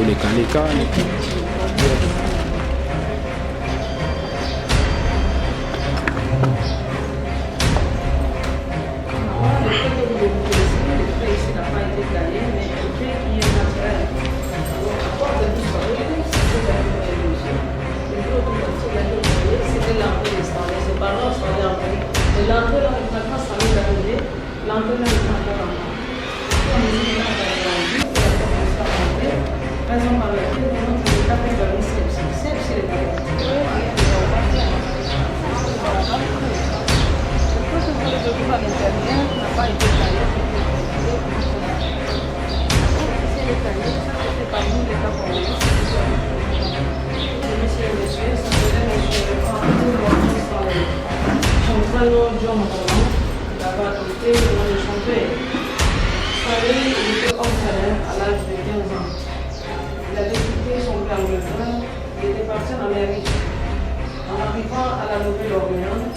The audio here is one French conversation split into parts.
kulekalekana. Raison par laquelle notre état peut donner chez les parents. Le protocole à l'intérieur n'a pas été taillé pour c'est détaillé, ça c'était par nous les cas pour nous. Monsieur, ça serait monsieur, son prénom John Roland, là-bas à côté, on est chanté. Il était orphelin à l'âge de 15 ans. Il avait quitté son père le frère, il était parti en Amérique. En arrivant à la Nouvelle-Orléans,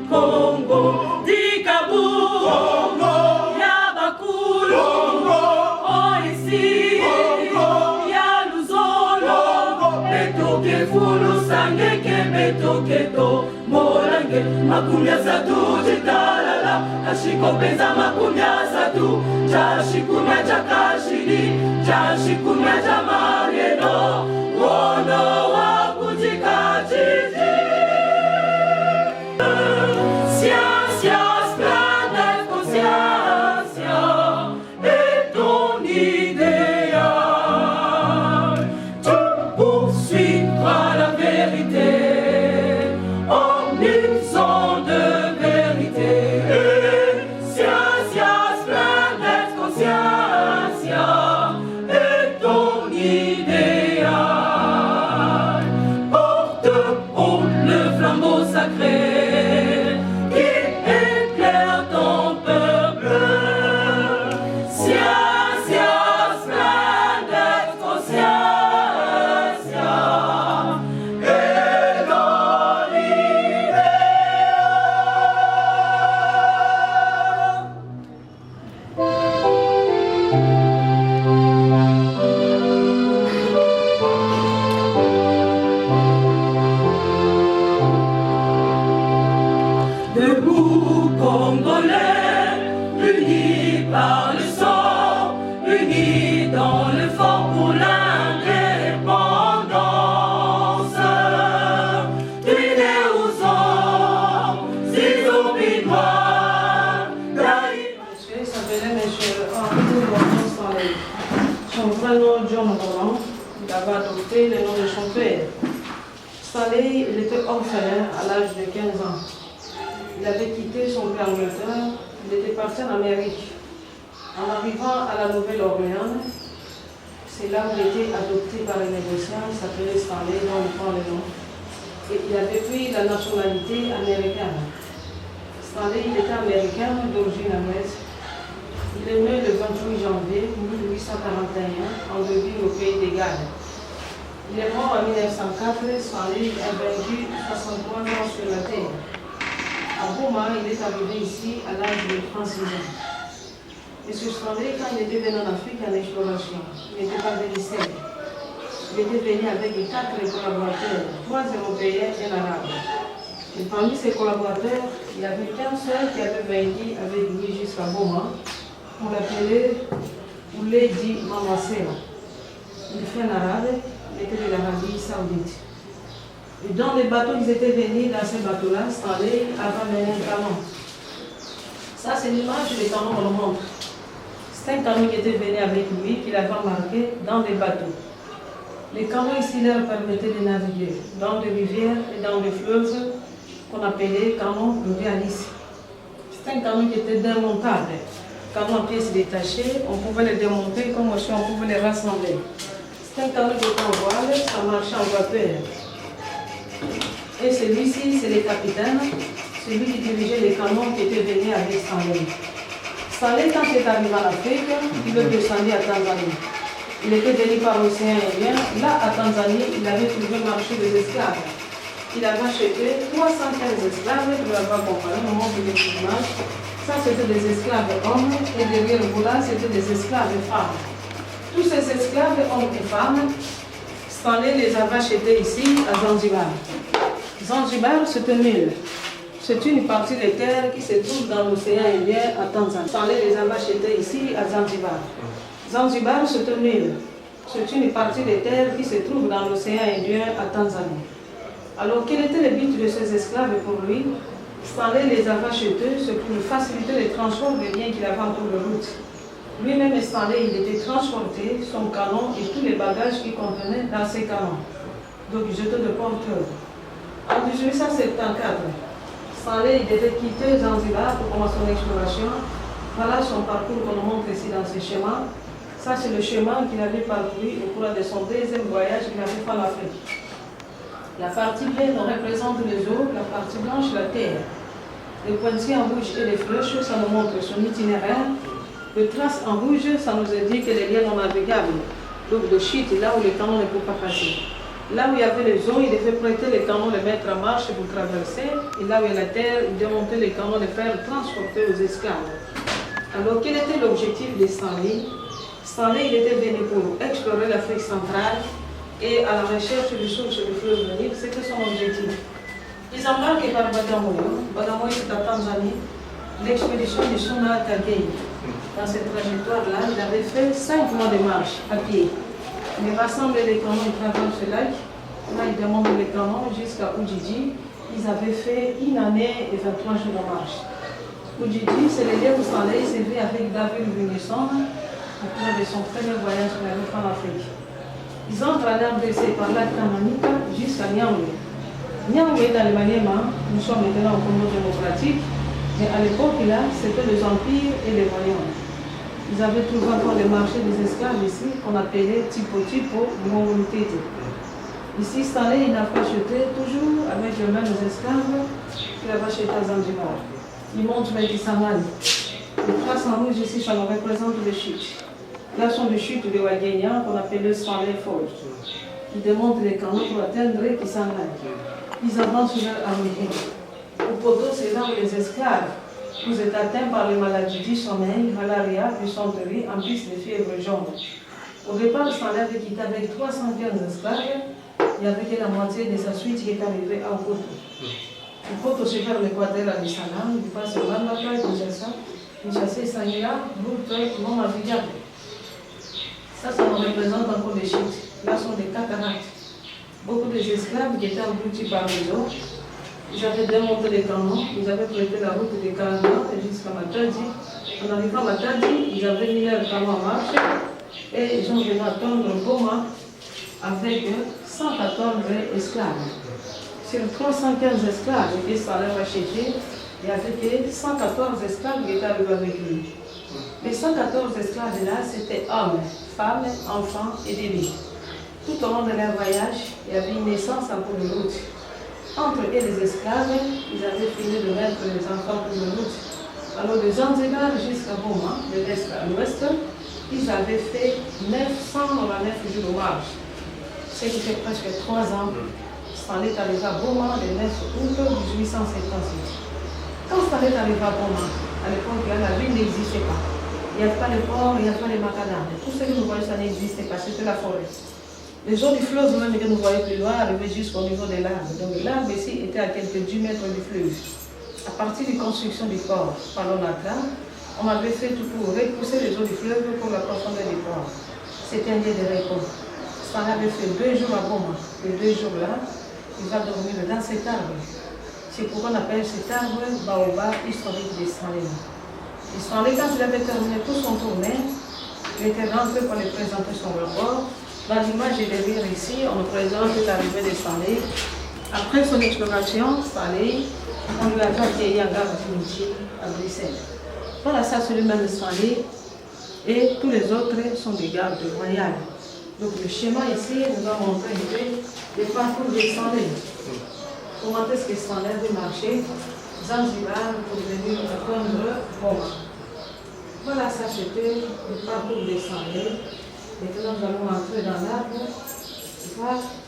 Congo, Dikabu, Congo, Yabakulu, Congo, Oisi, Congo, Yaluzolo, Congo, Betoke Fulu, Sangeke, Betoke To, Morange, Makumya Satu, Jitalala, Ashiko Peza Makumya Satu, Chashikumya Chakashiri, Chashikumya Chamareno, Wono Wakujika Chichi. avait adopté le nom de son père. Stanley, il était orphelin à l'âge de 15 ans. Il avait quitté son père Angleterre, il était parti en Amérique. En arrivant à la Nouvelle-Orléans, c'est là où il était adopté par les négociants, il s'appelait Stanley, dont on prend le nom. Et il avait pris la nationalité américaine. Stanley, il était américain d'origine anglaise. Il est né le 28 janvier 1841 en Deville au pays des Galles. Il est mort en 1904, Stanley a vaincu 63 ans sur la terre. À Boma, il est arrivé ici à l'âge de 36 ans. M. Stanley, quand il était venu en Afrique en exploration, il n'était pas venu seul. Il était venu avec 4 collaborateurs, 3 Européens et un Arabe. Et parmi ses collaborateurs, il n'y avait qu'un seul qui avait vaincu avec lui jusqu'à Boma. On l'appelait Ouledi Mamassera. Il fait un arabe, il était de l'Arabie Saoudite. Et dans les bateaux, ils étaient venus, dans ces bateaux-là, Stanley avait mené un canon. Ça, c'est l'image du canon, on le montre. C'est un canon qui était venu avec lui, qu'il avait embarqué dans des bateaux. Les canons ici leur permettaient de naviguer dans des rivières et dans des fleuves qu'on appelait canon réaliste. C'est un canon qui était démontable. Canon en pièces détachées, on pouvait les démonter comme aussi on pouvait les rassembler. C'est un canon qui était en voile, ça marchait en vapeur. Et celui-ci, c'est le capitaine, celui qui dirigeait les canons qui étaient venus avec Stanley. Stanley, quand il est arrivé en Afrique, il est descendu à Tanzanie. Il était venu par l'océan Indien. Là, à Tanzanie, il avait trouvé le marché des esclaves. Il avait acheté 315 esclaves, vous l'avez compris, au moment de l'image. Ça, c'était des esclaves hommes, et derrière vous là, c'était des esclaves femmes. Tous ces esclaves hommes et femmes, Stanley les avait achetés ici, à Zanzibar. Zanzibar, c'est une île. C'est une partie des terres qui se trouve dans l'océan Indien à Tanzanie. Stanley les avait achetés ici, à Zanzibar. Zanzibar, c'est une île. C'est une partie des terres qui se trouve dans l'océan Indien à Tanzanie. Alors, quel était le but de ces esclaves pour lui? Stanley les avait achetés, c'est pour faciliter le transport des biens qu'il avait en cours de route. Lui-même, Stanley, il était transporté, son canon et tous les bagages qu'il contenait dans ses canons. Donc, ils étaient de porteurs. En 1874, Stanley devait quitter Zanzibar pour commencer son exploration. Voilà son parcours qu'on montre ici dans ce schéma. Ça, c'est le chemin qu'il avait parcouru au cours de son deuxième voyage qu'il avait fait en Afrique. La partie bleue représente les eaux, la partie blanche la terre. Les pointillés en rouge et les flèches, ça nous montre son itinéraire. Les traces en rouge, ça nous indique que les liens non navigables. Donc le shit, là où les canons ne peuvent pas passer. Là où il y avait les eaux, il devait prêter les canons, les mettre en marche pour traverser. Et là où il y a la terre, il démontait les canons, les faire transporter aux esclaves. Alors quel était l'objectif de Stanley? Stanley, il était venu pour explorer l'Afrique centrale et à la recherche des sources du fleuve Nil, c'était son objectif. Ils embarquent par Bagamoyo. Bagamoyo, c'est à Tanzanie. L'expédition de Suna Kagei. Dans cette trajectoire-là, il avait fait 5 mois de marche à pied. Il rassemble les canons, il traverse ce lac. Là, il demande les canons jusqu'à Ujiji. Ils avaient fait 1 année et 23 jours de marche. Ujiji, c'est le lieu où Stanley s'est vu avec David Livingstone au cours de son premier voyage qu'il avait fait en Afrique. Ils entrent à l'RDC par lac Tanganyika jusqu'à Nyangwe. Nyangwe, dans le Maniema, nous sommes maintenant au Congo démocratique, mais à l'époque là, c'était les empires et les royaumes. Ils avaient trouvé encore les marchés des esclaves ici, qu'on appelait Tipo Tipo, Mongolitete. Ici, Stanley, il n'a pas acheté toujours avec les mêmes esclaves qu'il avait acheté à Zanzibar. Il montre Kisangani. Les traces en rouge ici, ça nous représente les chutes. Là sont les chutes de Wagenya qu'on appelle Stanley Falls. Ils démontent les canaux pour atteindre Kisangani. Ils avancent vers Amérique. Au poteau, c'est là où les esclaves, vous êtes atteints par les maladies du sommeil, malaria, dysenterie, en plus de fièvre jaune. Au départ, Stanley avait quitté avec 315 esclaves. Il n'y avait que la moitié de sa suite qui est arrivée à Okoto. Okoto, c'est vers l'équateur à Nissalam, il passe au Mandaka, Kinshasa, Sangila, route non navigable. Ça nous représente encore des chutes. Là sont des cataractes. Beaucoup des esclaves qui étaient engloutis par les eaux, ils avaient démonté les canons, ils avaient prêté la route des Kalanga jusqu'à Matadi. En arrivant à Matadi, ils avaient mis leur canon en marche et ils ont venu attendre Goma avec 114 esclaves. Sur 315 esclaves qui sont allés racheter, il y avait 114 esclaves qui étaient arrivés avec lui. Les 114 esclaves-là, c'était hommes, femmes, enfants et bébés. Tout au long de leur voyage, il y avait une naissance en cours de route. Entre eux et les esclaves, ils avaient fini de mettre les enfants en cours de route. Alors de Zanzibar jusqu'à Boma, de l'est à l'ouest, ils avaient fait 999 jours de marche. Ce qui fait presque 3 ans. Stanley est arrivé à Boma le 9 août 1876. Quand Stanley est arrivé à Boma, à l'époque, la ville n'existait pas. Il n'y avait pas de port, il n'y avait pas de macadam. Tout ce que nous voyons, ça n'existait pas, c'était la forêt. Les eaux du fleuve, même que nous voyons plus loin, arrivaient jusqu'au niveau des larmes. Donc l'arbre ici était à quelques 10 mètres du fleuve. À partir de la construction du port par l'ONACA, on avait fait tout pour repousser les eaux du fleuve pour la profondeur du port. C'était un lieu de repos. Stanley avait fait 2 jours à Boma. Les 2 jours-là, il va dormir dans cet arbre. C'est pourquoi on appelle cet arbre Baobab historique de Stanley. Et Stanley, quand il avait terminé tout son tournée, il était rentré pour lui présenter son rapport. Dans l'image de derrière ici, on nous présente l'arrivée de Stanley. Après son exploration, Stanley, on lui a accueilli en gare définitive à Bruxelles. Voilà, ça c'est le même Stanley. Et tous les autres sont des gardes royales. Donc le schéma ici nous a montré un peu le parcours de Stanley. Comment est-ce que Stanley veut marcher Zanzibar pour venir attendre Boma. Voilà, ça c'était le parcours de Stanley. Maintenant nous allons entrer dans l'arbre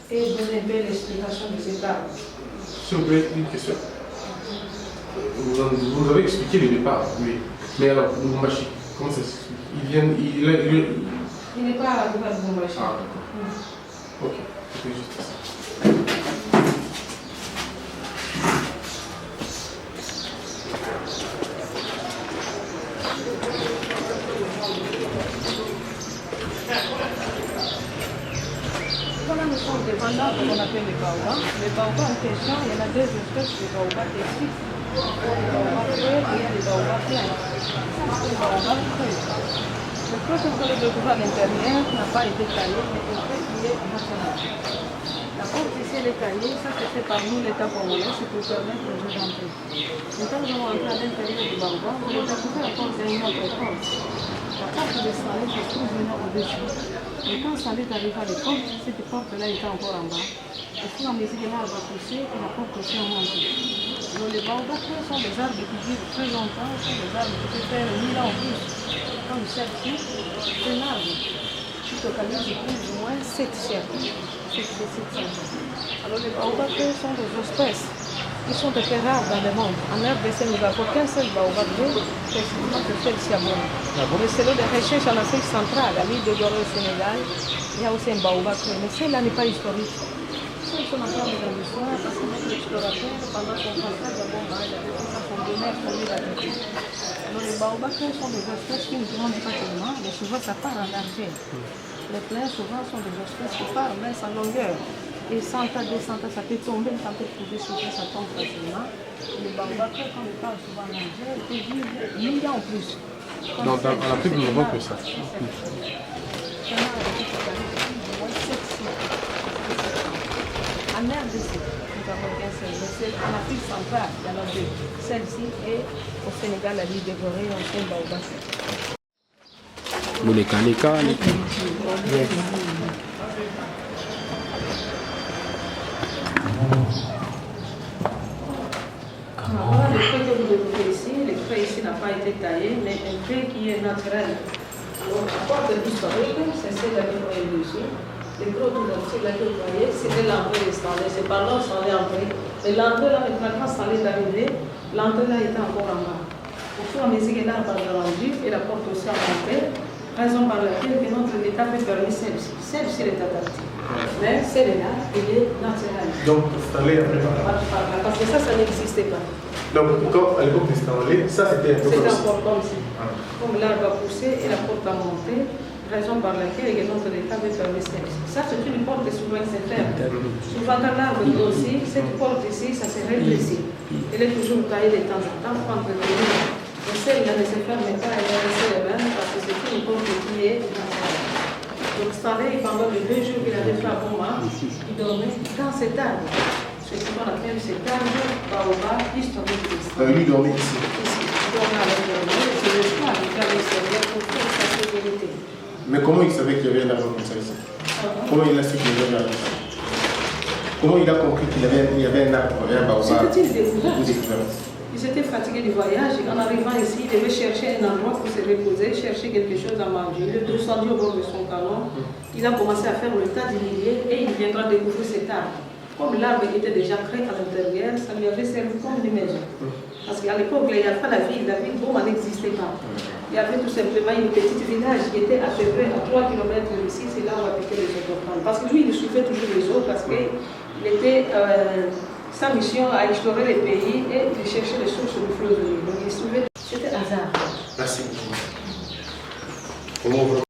et donner une belle explication de cet arbre. S'il vous plaît, une question. Vous avez expliqué le départ, oui. Mais alors, Lubumbashi, comment ça s'explique? Il n'est pas arrivé à Lubumbashi. Ah, ok, c'était juste ça. Voilà, nous sommes devant l'arbre qu'on appelle le baobab. Le baobab en question, il y en a 2 espèces de baobab ici. Il y a le baobab creux et il y a le baobab plein. Le baobab creux. Le protocole de couvert à l'intérieur n'a pas été taillé, mais le fait qu'il est national. La porte ici, elle est taillée, ça c'est fait par nous, l'État congolais, c'est pour permettre aux gens d'entrer. Maintenant, nous allons entrer à l'intérieur du baobab, vous allez découvrir la porte d'une autre porte. La porte de Stanley se trouve maintenant au-dessus. Et quand Stanley est arrivé à l'époque, cette porte-là était encore en bas. Et puis on a mesure que l'arbre a poussé et la porte aussi a monté. Donc les baobabs sont des arbres qui vivent très longtemps, sont des arbres qui peuvent faire 1000 ans en plus. Comme celle-ci, c'est un arbre qui totalise plus ou moins 7 siècles. 700 ans. Alors les baobabs sont des espèces qui sont très rares dans le monde. En RDC, nous n'avons qu'un seul baobab, précisément que celle-ci à Boma. Mais selon les recherches en Afrique centrale, à l'île de Gorée au Sénégal, il y a aussi un baobab, mais celle-là n'est pas historique. Celles sont encore dans l'histoire parce que notre explorateur, pendant son passage à Boma, il avait fait ça pour donner pour lui la vie. Alors les baobabs sont des espèces qui ne grandissent pas tellement, mais souvent ça part en largeur. Les plains souvent sont des espèces qui partent même sans longueur. Et 100 ans, 200 ans, ça peut tomber, ça peut trouver sur ça tombe facilement. Les baobabs, quand on parle souvent en largeur, ils peuvent vivre 1000 ans en plus. En Afrique, nous n'avons que ça. En RDC, nous avons qu'un seul, mais celle en Afrique centrale, il y en a 2. Celle-ci et au Sénégal, la l'île de Gorée, on fait un baobab. Voilà le trait que vous découvrez ici. Le trait ici n'a pas été taillé, mais un trait qui est naturel. Alors, la porte historique, c'est celle-là que vous voyez ici. Les gros tours là que vous voyez, c'était l'entrée de Stanley. C'est par là que Stanley est entré. Et l'entrée là, maintenant, quand Stanley est arrivé, l'entrée là était encore en bas. Au fur et à mesure que l'arbre a grandi et la porte aussi a monté, raison par laquelle notre État peut permettre celle-ci. Celle-ci est adaptée. Mais celle-là, elle est naturelle. Donc, Stanley a préparé. Parce que ça n'existait pas. Donc, quand à l'époque de Stanley, ça c'était un peu comme C'était ça. encore comme ça. Comme l'arbre a poussé et la porte a monté, raison par laquelle notre État veut permettre celle-ci. Ça, c'est une porte qui souvent se ferme. Souvent, quand l'arbre grossit, cette porte ici, ça se rétrécit. Elle est toujours taillée de temps en temps pour entretenir. Mais celle-là ne se ferme pas, elle est restée la même parce que c'est une porte qui est naturelle. Donc, s'installait et pendant les 2 jours qu'il avait fait à Boma, il dormait dans cet arbre. Ce qu'on appelle cet arbre baobab historique de l'Israël. Lui dormait ici. Ici, il dormait avec le monde et c'est le choix de faire l'extérieur pour faire sa sécurité. Mais comment il savait qu'il y avait un arbre comme ça ici? Comment il a su qu'il y avait un arbre? Comment il a compris qu'il y avait un arbre, un baobab? C'était une découverte. Ils étaient fatigués du voyage et en arrivant ici, ils devaient chercher un endroit pour se reposer, chercher quelque chose à manger. Il est descendu au bord de son canon, il a commencé à faire le tas d'humilier et il viendra découvrir cet arbre. Comme l'arbre était déjà prêt à l'intérieur, ça lui avait servi comme une maison. Parce qu'à l'époque, il n'y avait pas la ville Boma n'existait pas. Il y avait tout simplement une petite village qui était à peu près à 3 km d'ici, c'est là où habitaient les autochtones. Parce que lui, il suivait toujours les autres parce qu'il était sa mission à explorer les pays et de chercher les sources du fleuve. Donc il suivait, c'était hasard. Merci beaucoup.